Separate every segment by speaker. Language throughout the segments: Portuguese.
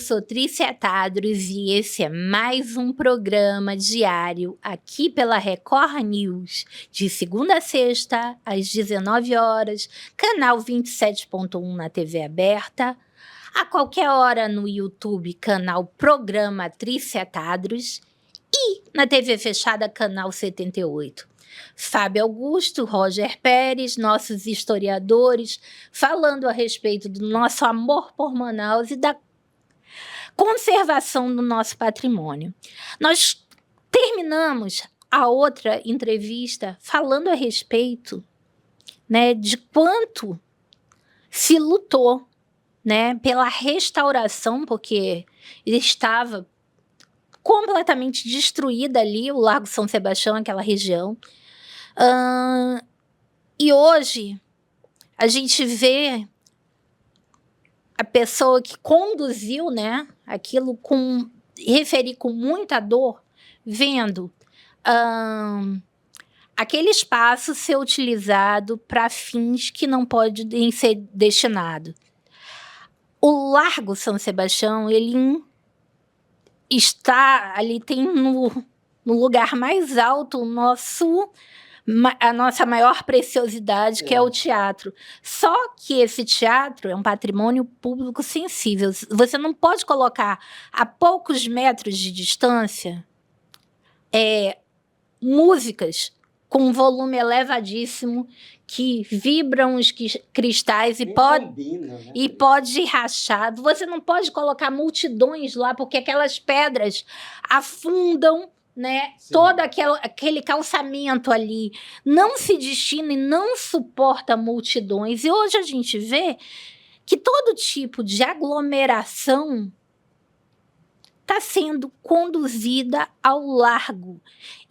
Speaker 1: sou Trícia Tadros e esse é mais um programa diário aqui pela Record News, de segunda a sexta, às 19 horas, canal 27.1 na TV aberta, a qualquer hora no YouTube, canal Programa Trícia Tadros e na TV fechada, canal 78. Fábio Augusto, Roger Pérez, nossos historiadores, falando a respeito do nosso amor por Manaus e da conservação do nosso patrimônio. Nós terminamos a outra entrevista falando a respeito, né, de quanto se lutou, né, pela restauração, porque estava completamente destruída ali, o Largo São Sebastião, aquela região. E hoje a gente vê a pessoa que conduziu, né, aquilo referi com muita dor, vendo aquele espaço ser utilizado para fins que não podem ser destinados. O Largo São Sebastião, ele está ali, tem no lugar mais alto a nossa maior preciosidade, que é o teatro. Só que esse teatro é um patrimônio público sensível. Você não pode colocar a poucos metros de distância músicas com volume elevadíssimo que vibram os cristais e pode rachar. Você não pode colocar multidões lá, porque aquelas pedras afundam, né? Todo aquele calçamento ali não se destina e não suporta multidões. E hoje a gente vê que todo tipo de aglomeração está sendo conduzida ao largo.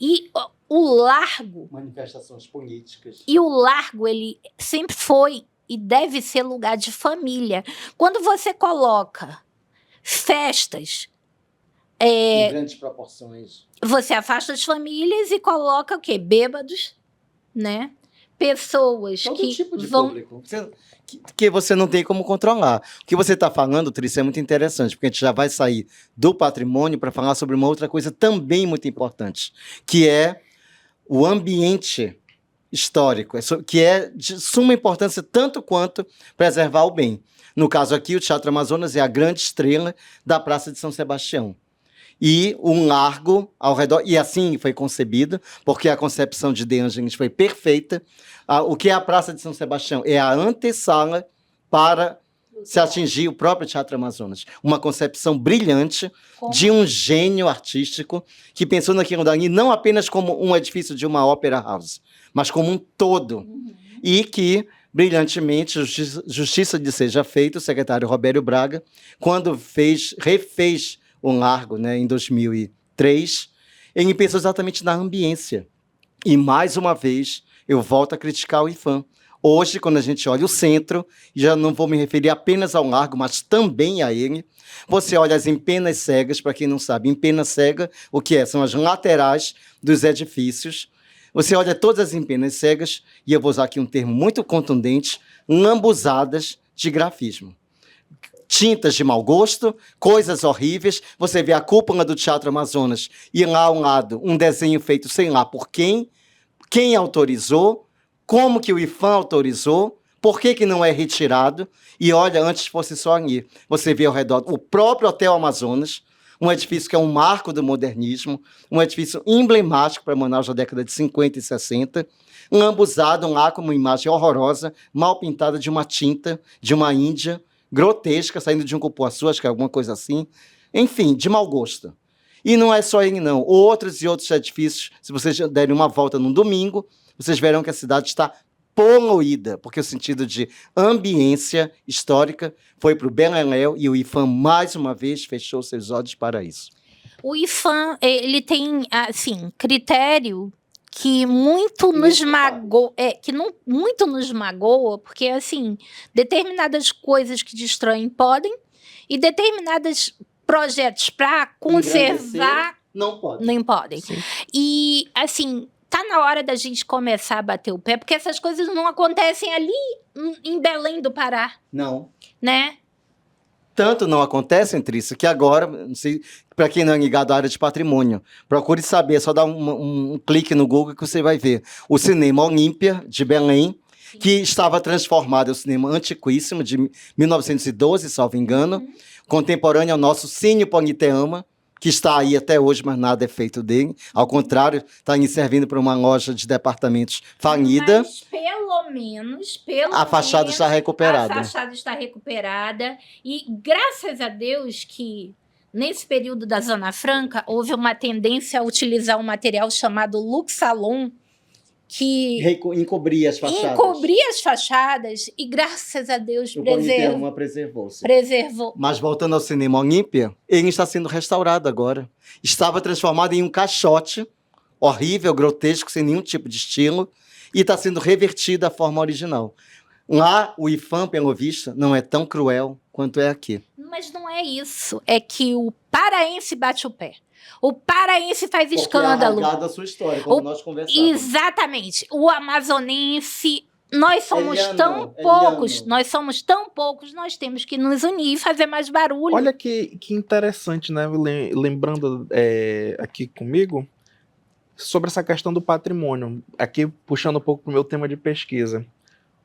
Speaker 1: E o largo...
Speaker 2: manifestações políticas.
Speaker 1: E o largo, ele sempre foi e deve ser lugar de família. Quando você coloca festas...
Speaker 2: em grandes proporções.
Speaker 1: Você afasta as famílias e coloca o quê? Bêbados, né? Pessoas
Speaker 2: todo
Speaker 1: que
Speaker 2: tipo de
Speaker 1: vão...
Speaker 2: público. Que você não tem como controlar. O que você está falando, Trícia, é muito interessante, porque a gente já vai sair do patrimônio para falar sobre uma outra coisa também muito importante, que é o ambiente histórico, que é de suma importância tanto quanto preservar o bem. No caso aqui, o Teatro Amazonas é a grande estrela da Praça de São Sebastião. E um largo ao redor, e assim foi concebido, porque a concepção de De Angelis foi perfeita. O que é a Praça de São Sebastião? É a antessala para se atingir o próprio Teatro Amazonas. Uma concepção brilhante de um gênio artístico que pensou naquilo dali não apenas como um edifício de uma ópera house, mas como um todo. E que, brilhantemente, justiça de seja feita, o secretário Robério Braga, quando refez o largo, né, em 2003, ele pensou exatamente na ambiência. E, mais uma vez, eu volto a criticar o IPHAN. Hoje, quando a gente olha o centro, já não vou me referir apenas ao largo, mas também a ele, você olha as empenas cegas, para quem não sabe, empena cega, o que é? São as laterais dos edifícios. Você olha todas as empenas cegas, e eu vou usar aqui um termo muito contundente, lambuzadas de grafismo. Tintas de mau gosto, coisas horríveis. Você vê a cúpula do Teatro Amazonas e lá ao lado um desenho feito sei lá por quem autorizou, como que o IPHAN autorizou, por que não é retirado. E olha, antes fosse só ali, você vê ao redor o próprio Hotel Amazonas, um edifício que é um marco do modernismo, um edifício emblemático para Manaus da década de 50 e 60, lambuzado lá com uma imagem horrorosa, mal pintada de uma tinta, de uma índia, grotesca, saindo de um cupuaçu, acho que é alguma coisa assim. Enfim, de mau gosto. E não é só ele, não. Outros e outros edifícios, se vocês derem uma volta num domingo, vocês verão que a cidade está poluída, porque o sentido de ambiência histórica foi para o Beleléu e o IPHAN, mais uma vez, fechou seus olhos para isso.
Speaker 1: O IPHAN, ele tem, assim, critério que muito nos magoa, muito nos magoa, porque, assim, determinadas coisas que destroem podem, e determinados projetos para conservar
Speaker 2: não
Speaker 1: podem.
Speaker 2: Sim.
Speaker 1: E, assim, tá na hora da gente começar a bater o pé, porque essas coisas não acontecem ali em Belém do Pará.
Speaker 2: Não.
Speaker 1: Né?
Speaker 2: Tanto não acontece, Trícia, que agora, não sei, para quem não é ligado à área de patrimônio, procure saber, é só dar um clique no Google que você vai ver. O Cinema Olímpia, de Belém, que estava transformado, é um cinema antiquíssimo, de 1912, salvo engano, contemporâneo ao nosso Cine Politeama, que está aí até hoje, mas nada é feito dele. Ao contrário, está servindo para uma loja de departamentos falida.
Speaker 1: Mas pelo menos,
Speaker 2: a fachada está recuperada.
Speaker 1: A fachada está recuperada. E graças a Deus que nesse período da Zona Franca houve uma tendência a utilizar um material chamado Luxalon, que
Speaker 2: encobria as fachadas.
Speaker 1: Encobria as fachadas e, graças a Deus,
Speaker 2: preservou-se.
Speaker 1: Preservou.
Speaker 2: Mas voltando ao Cinema Olímpia, ele está sendo restaurado agora. Estava transformado em um caixote horrível, grotesco, sem nenhum tipo de estilo, e está sendo revertido à forma original. Lá, o IFAM, pelo visto, não é tão cruel quanto é aqui.
Speaker 1: Mas não é isso. É que o paraense bate o pé. O paraense faz escândalo.
Speaker 2: É a sua história, como nós conversamos.
Speaker 1: Exatamente. O amazonense, nós somos tão poucos, nós temos que nos unir e fazer mais barulho.
Speaker 3: Olha que interessante, né? Lembrando aqui comigo sobre essa questão do patrimônio, aqui puxando um pouco para o meu tema de pesquisa.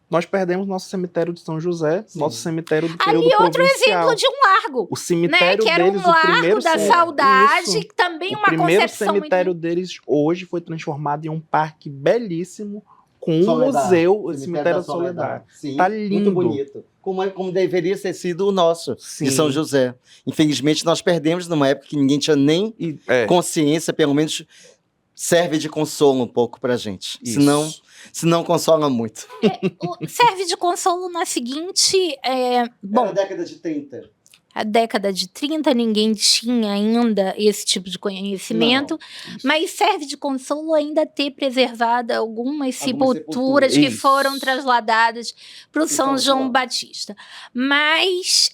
Speaker 3: Nós perdemos nosso cemitério de São José,
Speaker 2: Sim.
Speaker 3: nosso cemitério do período
Speaker 1: provincial. Ali outro
Speaker 3: provincial.
Speaker 1: exemplo de um largo.
Speaker 3: O cemitério
Speaker 1: que era
Speaker 3: deles,
Speaker 1: um largo
Speaker 3: o primeiro
Speaker 1: da saudade,
Speaker 3: isso.
Speaker 1: que também
Speaker 3: O
Speaker 1: uma
Speaker 3: primeiro
Speaker 1: concepção
Speaker 3: cemitério deles hoje foi transformado em um parque belíssimo, com um
Speaker 2: Soledad.
Speaker 3: museu, o cemitério da Soledad.
Speaker 2: Sim,
Speaker 3: Tá lindo.
Speaker 2: muito bonito. Como deveria ter sido o nosso,
Speaker 3: Sim.
Speaker 2: de São José. Infelizmente, nós perdemos numa época que ninguém tinha nem consciência, pelo menos serve de consolo um pouco pra gente. Se não consola muito.
Speaker 1: Serve de consolo na seguinte... bom,
Speaker 2: Era a década de 30.
Speaker 1: A década de 30, ninguém tinha ainda esse tipo de conhecimento, mas serve de consolo ainda ter preservado algumas sepulturas que foram trasladadas para o São João Batista. Mas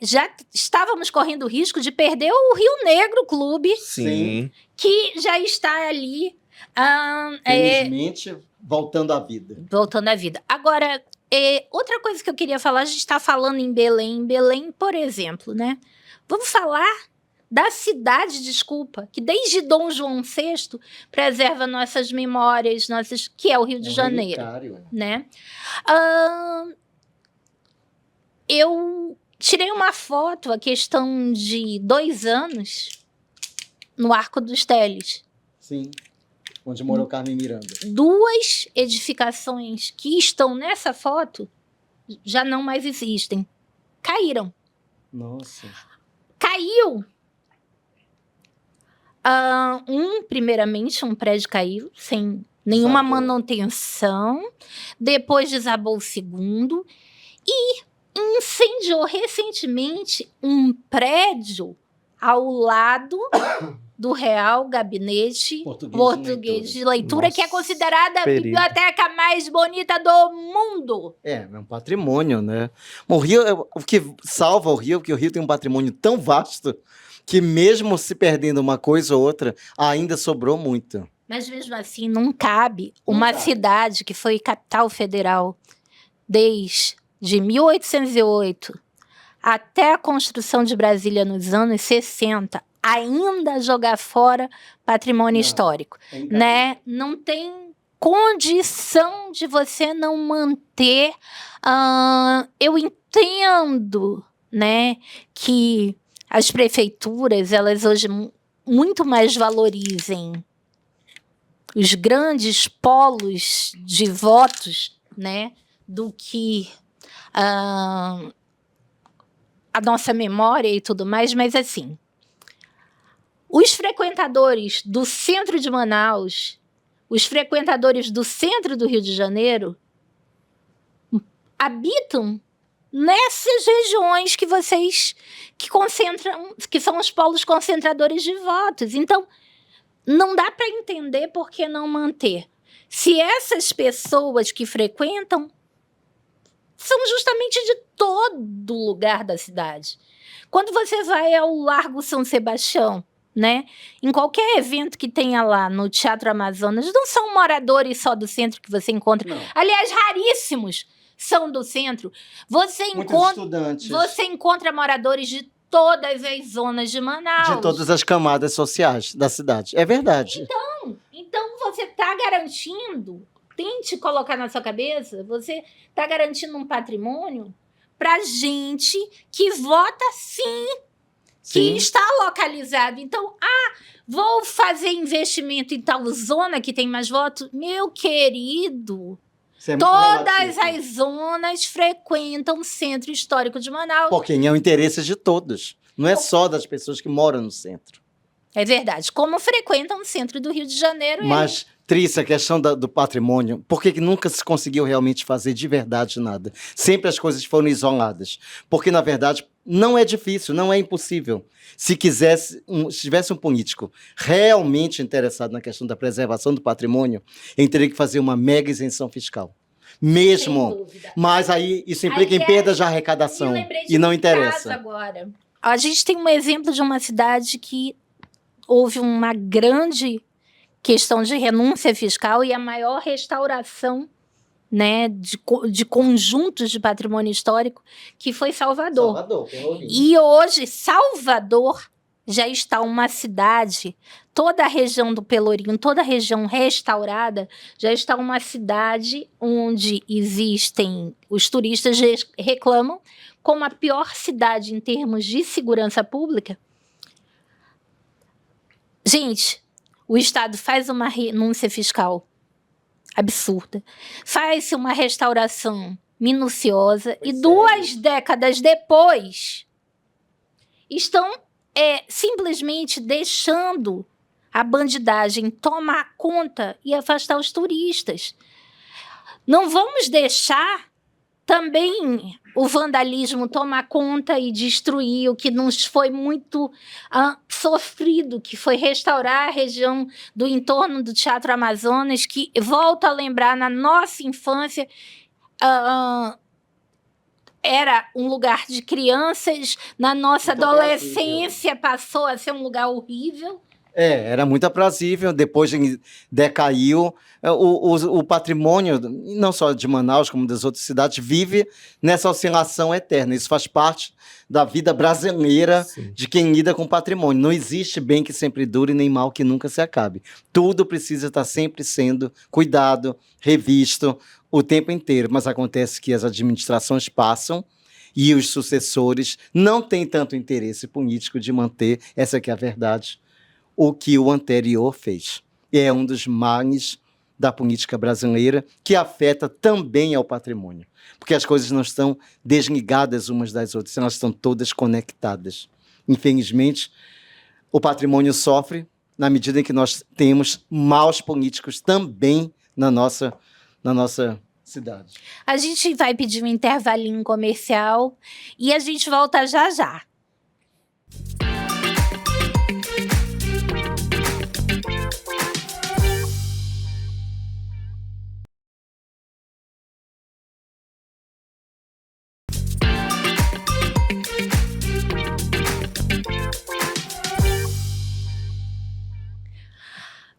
Speaker 1: já estávamos correndo o risco de perder o Rio Negro Clube,
Speaker 3: Sim.
Speaker 1: que já está ali...
Speaker 2: Felizmente, voltando à vida.
Speaker 1: Voltando à vida. Agora... outra coisa que eu queria falar, a gente está falando em Belém. Em Belém, por exemplo, né? Vamos falar da cidade, que desde Dom João VI preserva nossas memórias, que é o Rio de Janeiro. Né? Eu tirei uma foto, a questão de 2 anos, no Arco dos Teles.
Speaker 2: Sim. Onde morou Carmen Miranda. 2
Speaker 1: edificações que estão nessa foto já não mais existem. Caíram.
Speaker 2: Nossa.
Speaker 1: Caiu. Primeiramente, um prédio caiu sem nenhuma manutenção. Depois desabou o segundo. E incendiou recentemente um prédio ao lado do Real Gabinete Português de Leitura,
Speaker 3: Nossa,
Speaker 1: que é considerada a biblioteca mais bonita do mundo.
Speaker 2: É um patrimônio, né? O Rio, o que salva o Rio, porque o Rio tem um patrimônio tão vasto que mesmo se perdendo uma coisa ou outra, ainda sobrou muito.
Speaker 1: Mas mesmo assim, não cabe uma cidade que foi capital federal desde 1808 até a construção de Brasília nos anos 60, ainda jogar fora patrimônio histórico, né? Não tem condição de você não manter. Eu entendo, né, que as prefeituras, elas hoje muito mais valorizem os grandes polos de votos, né, do que a nossa memória e tudo mais, mas assim, os frequentadores do centro de Manaus, os frequentadores do centro do Rio de Janeiro, habitam nessas regiões que são os polos concentradores de votos. Então, não dá para entender por que não manter. Se essas pessoas que frequentam são justamente de todo lugar da cidade. Quando você vai ao Largo São Sebastião, né, em qualquer evento que tenha lá no Teatro Amazonas, não são moradores só do centro que você encontra.
Speaker 2: Não.
Speaker 1: Aliás, raríssimos são do centro,
Speaker 2: Muitos estudantes.
Speaker 1: você encontra moradores de todas as zonas de Manaus.
Speaker 2: De todas as camadas sociais da cidade. É verdade.
Speaker 1: Então você está garantindo, tente colocar na sua cabeça, você está garantindo um patrimônio para gente que vota sim, que está localizado. Então, vou fazer investimento em tal zona que tem mais votos. Meu querido, todas as zonas frequentam o centro histórico de Manaus.
Speaker 2: Porque é o interesse de todos. Não é só das pessoas que moram no centro.
Speaker 1: É verdade. Como frequentam o centro do Rio de Janeiro.
Speaker 2: Mas, Trícia, a questão do patrimônio, por que nunca se conseguiu realmente fazer de verdade nada? Sempre as coisas foram isoladas. Porque, na verdade, não é difícil, não é impossível. Se tivesse um político realmente interessado na questão da preservação do patrimônio, ele teria que fazer uma mega isenção fiscal. Mesmo. Mas aí isso implica em perda de arrecadação. E não interessa.
Speaker 1: Agora. A gente tem um exemplo de uma cidade que houve uma grande questão de renúncia fiscal e a maior restauração, né, de conjuntos de patrimônio histórico, que foi Salvador. E hoje, Salvador já está uma cidade, toda a região do Pelourinho, toda a região restaurada, já está uma cidade onde existem, os turistas reclamam, como a pior cidade em termos de segurança pública. Gente, o Estado faz uma renúncia fiscal absurda, faz uma restauração minuciosa e 2 décadas depois estão simplesmente deixando a bandidagem tomar conta e afastar os turistas. Não vamos deixar também o vandalismo tomar conta e destruir o que nos foi muito sofrido, que foi restaurar a região do entorno do Teatro Amazonas, que, volto a lembrar, na nossa infância, era um lugar de crianças, na nossa adolescência passou a ser um lugar horrível.
Speaker 2: Era muito aprazível, depois decaiu. O patrimônio, não só de Manaus, como das outras cidades, vive nessa oscilação eterna. Isso faz parte da vida brasileira. Sim. De quem lida com patrimônio. Não existe bem que sempre dure, nem mal que nunca se acabe. Tudo precisa estar sempre sendo cuidado, revisto, o tempo inteiro. Mas acontece que as administrações passam e os sucessores não têm tanto interesse político de manter, essa que é a verdade, o que o anterior fez. E é um dos males da política brasileira, que afeta também ao patrimônio. Porque as coisas não estão desligadas umas das outras, elas estão todas conectadas. Infelizmente, o patrimônio sofre na medida em que nós temos maus políticos também na nossa cidade.
Speaker 1: A gente vai pedir um intervalinho comercial e a gente volta já já.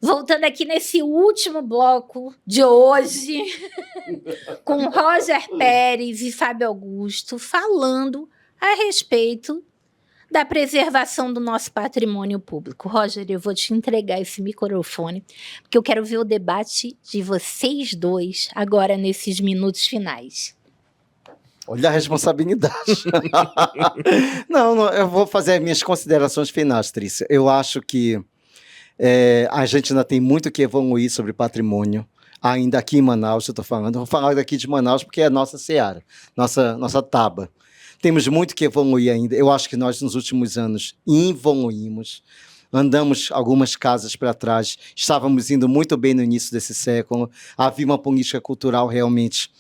Speaker 1: Voltando aqui nesse último bloco de hoje, com Roger Pérez e Fábio Augusto, falando a respeito da preservação do nosso patrimônio público. Roger, eu vou te entregar esse microfone, porque eu quero ver o debate de vocês dois agora nesses minutos finais.
Speaker 2: Olha a responsabilidade. Não, eu vou fazer as minhas considerações finais, Trícia. Eu acho que a gente ainda tem muito que evoluir sobre patrimônio, ainda aqui em Manaus, eu estou falando. Vou falar daqui de Manaus porque é a nossa seara, nossa taba. Temos muito que evoluir ainda. Eu acho que nós, nos últimos anos, evoluímos. Andamos algumas casas para trás. Estávamos indo muito bem no início desse século. Havia uma política cultural realmente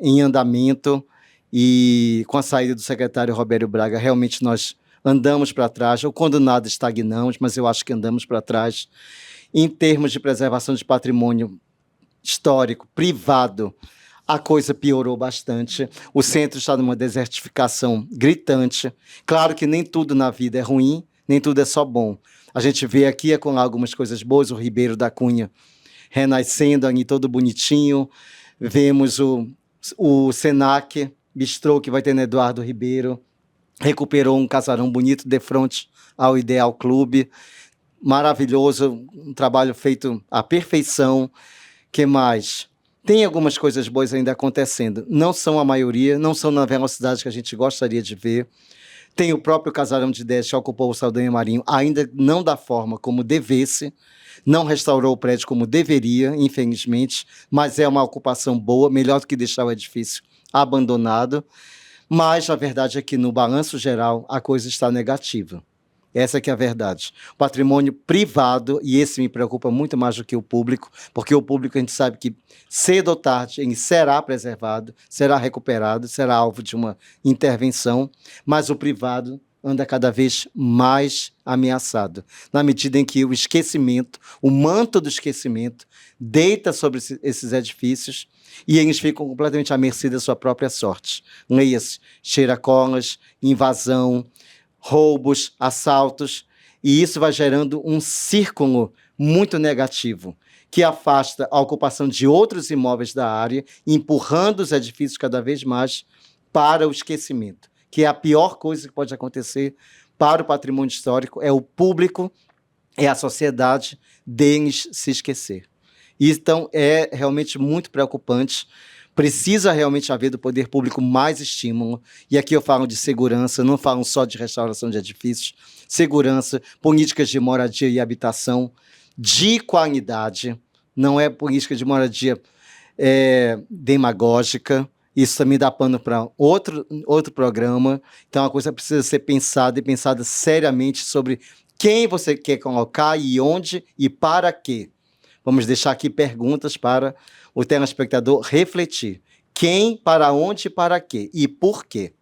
Speaker 2: em andamento. E com a saída do secretário Robério Braga, realmente nós andamos para trás, ou quando nada estagnamos, mas eu acho que andamos para trás. Em termos de preservação de patrimônio histórico, privado, a coisa piorou bastante. O centro está numa desertificação gritante. Claro que nem tudo na vida é ruim, nem tudo é só bom. A gente vê aqui com algumas coisas boas, o Ribeiro da Cunha renascendo ali todo bonitinho. Vemos O Senac Bistrô, que vai ter no Eduardo Ribeiro, recuperou um casarão bonito de frente ao Ideal Clube. Maravilhoso, um trabalho feito à perfeição. Que mais? Tem algumas coisas boas ainda acontecendo. Não são a maioria, não são na velocidade que a gente gostaria de ver. Tem o próprio Casarão de 10 que ocupou o Saldanha Marinho, ainda não da forma como devesse, não restaurou o prédio como deveria, infelizmente, mas é uma ocupação boa, melhor do que deixar o edifício abandonado. Mas a verdade é que, no balanço geral, a coisa está negativa. Essa que é a verdade. Patrimônio privado, e esse me preocupa muito mais do que o público, porque o público a gente sabe que cedo ou tarde ele será preservado, será recuperado, será alvo de uma intervenção, mas o privado anda cada vez mais ameaçado, na medida em que o esquecimento, o manto do esquecimento, deita sobre esses edifícios e eles ficam completamente à mercê da sua própria sorte. Leia-se, cheiracolas, invasão, roubos, assaltos, e isso vai gerando um círculo muito negativo, que afasta a ocupação de outros imóveis da área, empurrando os edifícios cada vez mais para o esquecimento, que é a pior coisa que pode acontecer para o patrimônio histórico, é o público, é a sociedade deles se esquecer. Então, é realmente muito preocupante. Precisa realmente haver do poder público mais estímulo, e aqui eu falo de segurança, não falo só de restauração de edifícios, segurança, políticas de moradia e habitação de qualidade, não é política de moradia demagógica, isso também dá pano para outro programa, então a coisa precisa ser pensada e pensada seriamente sobre quem você quer colocar e onde e para quê. Vamos deixar aqui perguntas para o telespectador refletir. Quem, para onde e para quê? E por quê?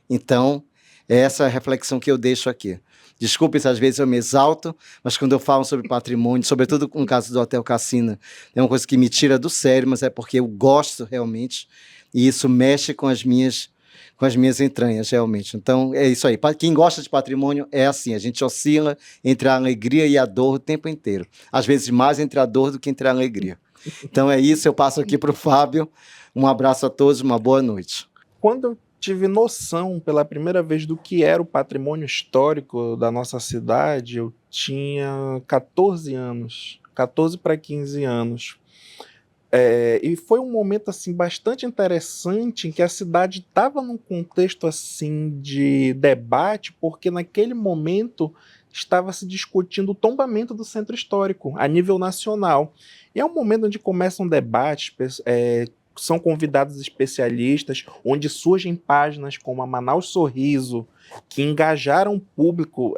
Speaker 2: Então, essa é a reflexão que eu deixo aqui. Desculpe se às vezes eu me exalto, mas quando eu falo sobre patrimônio, sobretudo no caso do Hotel Cassina, é uma coisa que me tira do sério, mas é porque eu gosto realmente, e isso mexe com as minhas entranhas, realmente. Então, é isso aí. Quem gosta de patrimônio é assim, a gente oscila entre a alegria e a dor o tempo inteiro. Às vezes mais entre a dor do que entre a alegria. Então é isso, eu passo aqui para o Fábio. Um abraço a todos, uma boa noite.
Speaker 3: Quando eu tive noção pela primeira vez do que era o patrimônio histórico da nossa cidade, eu tinha 14 anos, 14 para 15 anos. E foi um momento assim bastante interessante em que a cidade estava num contexto assim de debate, porque naquele momento estava se discutindo o tombamento do centro histórico a nível nacional. E é um momento onde começam debates, são convidados especialistas, onde surgem páginas como a Manaus Sorriso, que engajaram o público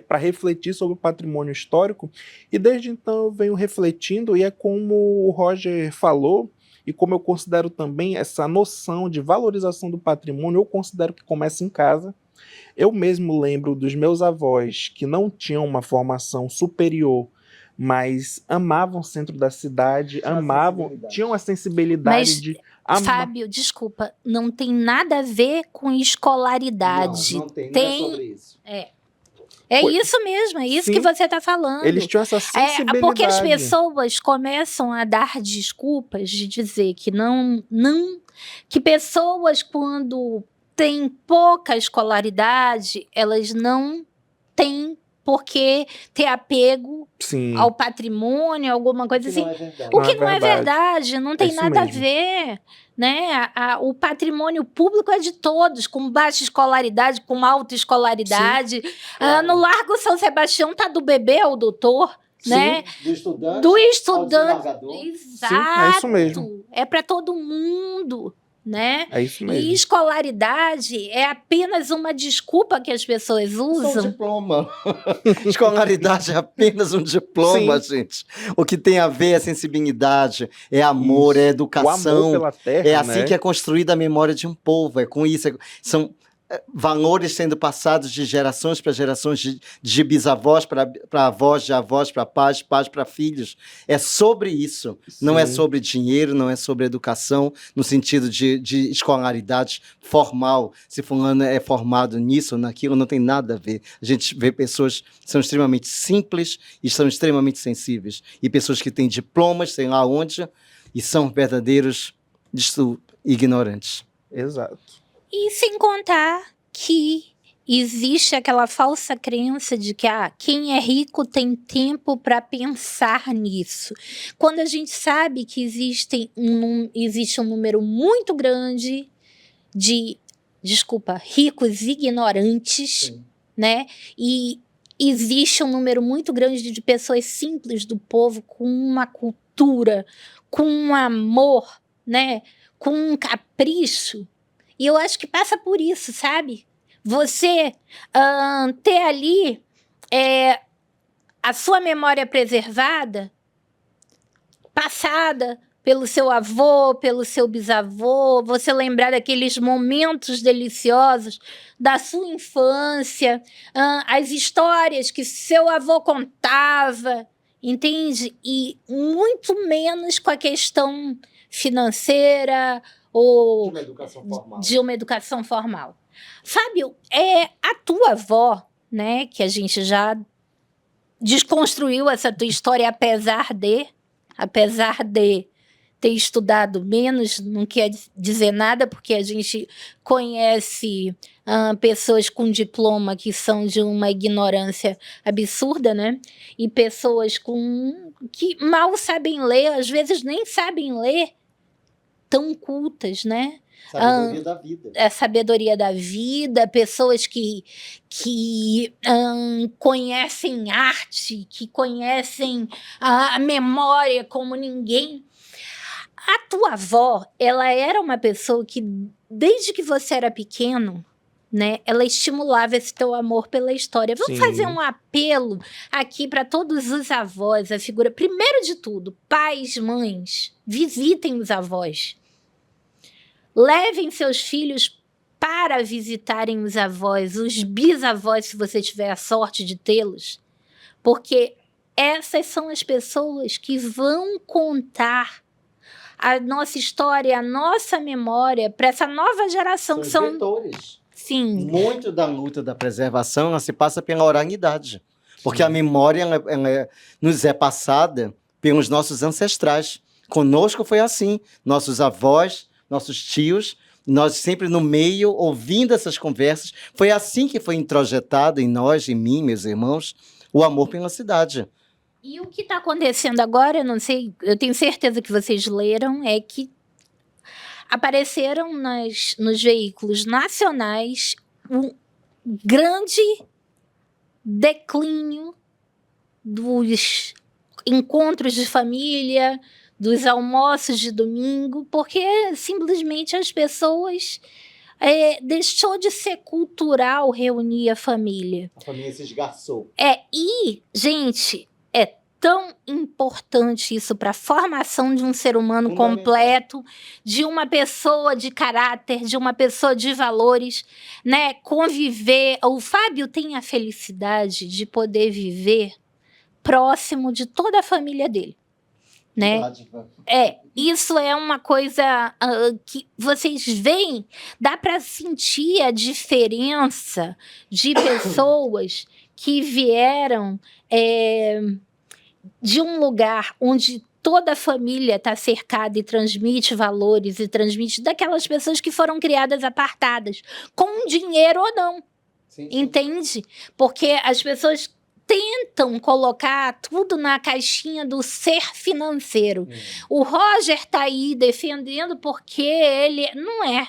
Speaker 3: para refletir sobre o patrimônio histórico, e desde então eu venho refletindo, e é como o Roger falou, e como eu considero também essa noção de valorização do patrimônio, eu considero que começa em casa. Eu mesmo lembro dos meus avós que não tinham uma formação superior, mas amavam o centro da cidade, tinham a sensibilidade de amar.
Speaker 1: Fábio, desculpa, não tem nada a ver com escolaridade.
Speaker 2: Não tem, não é sobre isso.
Speaker 1: Isso mesmo, é isso
Speaker 3: Sim,
Speaker 1: que você está falando.
Speaker 3: Eles tinham essa sensibilidade.
Speaker 1: Porque as pessoas começam a dar desculpas de dizer que que pessoas, quando têm pouca escolaridade, elas não têm porque ter apego ao patrimônio, alguma coisa assim. O que não é verdade, não tem nada a ver. Né? O patrimônio público é de todos, com baixa escolaridade, com alta escolaridade. Claro. No Largo São Sebastião tá do bebê ao doutor. Né?
Speaker 2: Do estudante.
Speaker 1: Exato.
Speaker 3: Sim, é isso mesmo.
Speaker 1: É para todo mundo. Né?
Speaker 3: É isso mesmo.
Speaker 1: E escolaridade é apenas uma desculpa que as pessoas usam.
Speaker 2: É um diploma. Escolaridade é apenas um diploma, gente. O que tem a ver é sensibilidade, é amor, é educação.
Speaker 3: O amor pela terra,
Speaker 2: é assim que é construída a memória de um povo. É com isso. São valores sendo passados de gerações para gerações, de bisavós para avós, de avós para pais, pais para filhos. É sobre isso. Sim. Não é sobre dinheiro, não é sobre educação, no sentido de escolaridade formal. Se fulano é formado nisso ou naquilo, não tem nada a ver. A gente vê pessoas que são extremamente simples e são extremamente sensíveis. E pessoas que têm diplomas, sei lá onde, e são verdadeiros ignorantes.
Speaker 3: Exato.
Speaker 1: E sem contar que existe aquela falsa crença de que quem é rico tem tempo para pensar nisso. Quando a gente sabe que existe um número muito grande de, ricos ignorantes,
Speaker 2: Sim.
Speaker 1: né? E existe um número muito grande de pessoas simples do povo com uma cultura, com um amor, né? Com um capricho. E eu acho que passa por isso, sabe? Você ter ali a sua memória preservada, passada pelo seu avô, pelo seu bisavô, você lembrar daqueles momentos deliciosos da sua infância, as histórias que seu avô contava, entende? E muito menos com a questão financeira ou de uma educação formal. Fábio, a tua avó, né, que a gente já desconstruiu essa tua história, apesar de ter estudado menos, não quer dizer nada, porque a gente conhece pessoas com diploma que são de uma ignorância absurda, né? E pessoas que mal sabem ler, às vezes nem sabem ler, tão cultas, né?
Speaker 2: Sabedoria da vida.
Speaker 1: É sabedoria da vida, pessoas que conhecem arte, que conhecem a memória como ninguém. A tua avó, ela era uma pessoa que, desde que você era pequeno, né, ela estimulava esse teu amor pela história. Vamos fazer um apelo aqui para todos os avós, a figura. Primeiro de tudo, pais, mães, visitem os avós. Levem seus filhos para visitarem os avós, os bisavós, se você tiver a sorte de tê-los, porque essas são as pessoas que vão contar a nossa história, a nossa memória para essa nova geração.
Speaker 2: São vetores.
Speaker 1: Sim.
Speaker 2: Muito da luta da preservação ela se passa pela oralidade, porque a memória ela nos é passada pelos nossos ancestrais. Conosco foi assim, nossos avós, nossos tios, nós sempre no meio, ouvindo essas conversas. Foi assim que foi introjetado em nós, em mim, meus irmãos, o amor pela cidade.
Speaker 1: E o que está acontecendo agora, eu não sei, eu tenho certeza que vocês leram, é que apareceram nos veículos nacionais um grande declínio dos encontros de família, dos almoços de domingo, porque simplesmente as pessoas deixou de ser cultural reunir a família.
Speaker 2: A família se esgarçou.
Speaker 1: E, gente, é tão importante isso para a formação de um ser humano completo, de uma pessoa de caráter, de uma pessoa de valores, né? Conviver. O Fábio tem a felicidade de poder viver próximo de toda a família dele. Né? Isso é uma coisa que vocês veem, dá para sentir a diferença de pessoas que vieram de um lugar onde toda a família está cercada e transmite valores e transmite daquelas pessoas que foram criadas apartadas, com dinheiro ou não. Sim. Entende? Porque as pessoas tentam colocar tudo na caixinha do ser financeiro. O Roger está aí defendendo porque ele não é.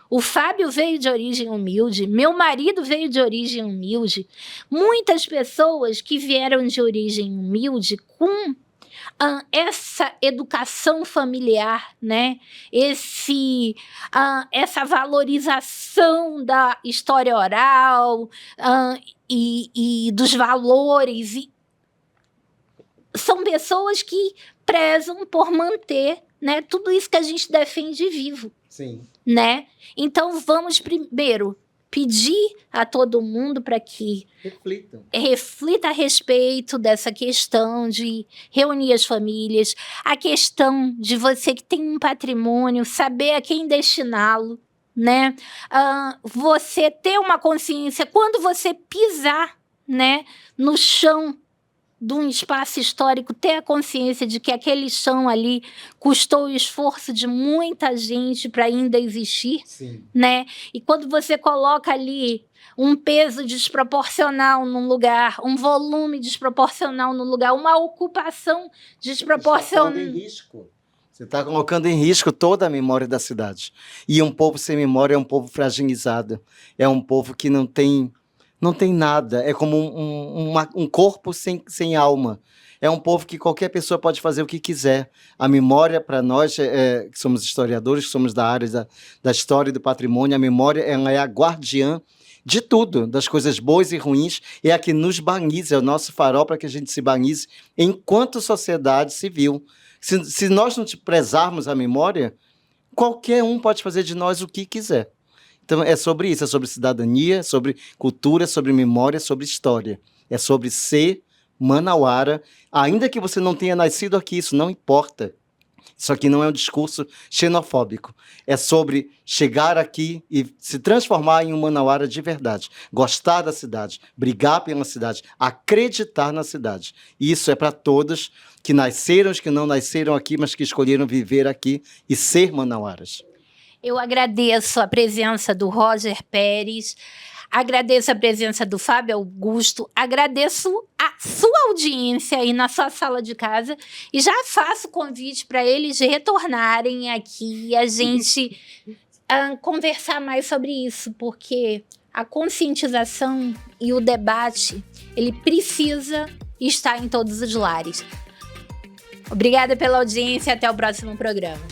Speaker 1: O Fábio veio de origem humilde, meu marido veio de origem humilde. Muitas pessoas que vieram de origem humilde com essa educação familiar, né? Essa valorização da história oral e dos valores. São pessoas que prezam por manter, né, tudo isso que a gente defende vivo.
Speaker 2: Sim.
Speaker 1: Né? Então, vamos primeiro pedir a todo mundo para que reflita a respeito dessa questão de reunir as famílias, a questão de você que tem um patrimônio, saber a quem destiná-lo, né? Você ter uma consciência quando você pisar, né, no chão de um espaço histórico, ter a consciência de que aquele chão ali custou o esforço de muita gente para ainda existir,
Speaker 2: Sim.
Speaker 1: né? E quando você coloca ali um peso desproporcional num lugar, um volume desproporcional num lugar, uma ocupação desproporcional.
Speaker 2: Você está colocando em risco toda a memória da cidade. E um povo sem memória é um povo fragilizado. É um povo que não tem nada. É como um corpo sem alma. É um povo que qualquer pessoa pode fazer o que quiser. A memória, para nós, que somos historiadores, que somos da área da história e do patrimônio, a memória ela é a guardiã de tudo, das coisas boas e ruins, é a que nos baliza, é o nosso farol para que a gente se balize enquanto sociedade civil. Se nós não prezarmos a memória, qualquer um pode fazer de nós o que quiser. Então é sobre isso, é sobre cidadania, sobre cultura, sobre memória, sobre história. É sobre ser manauara, ainda que você não tenha nascido aqui, isso não importa. Isso aqui não é um discurso xenofóbico. É sobre chegar aqui e se transformar em um manauara de verdade. Gostar da cidade, brigar pela cidade, acreditar na cidade. Isso é para todos que nasceram, os que não nasceram aqui, mas que escolheram viver aqui e ser manauaras.
Speaker 1: Eu agradeço a presença do Roger Pérez, agradeço a presença do Fábio Augusto, agradeço a sua audiência aí na sua sala de casa e já faço convite para eles retornarem aqui e a gente conversar mais sobre isso, porque a conscientização e o debate, ele precisa estar em todos os lares. Obrigada pela audiência e até o próximo programa.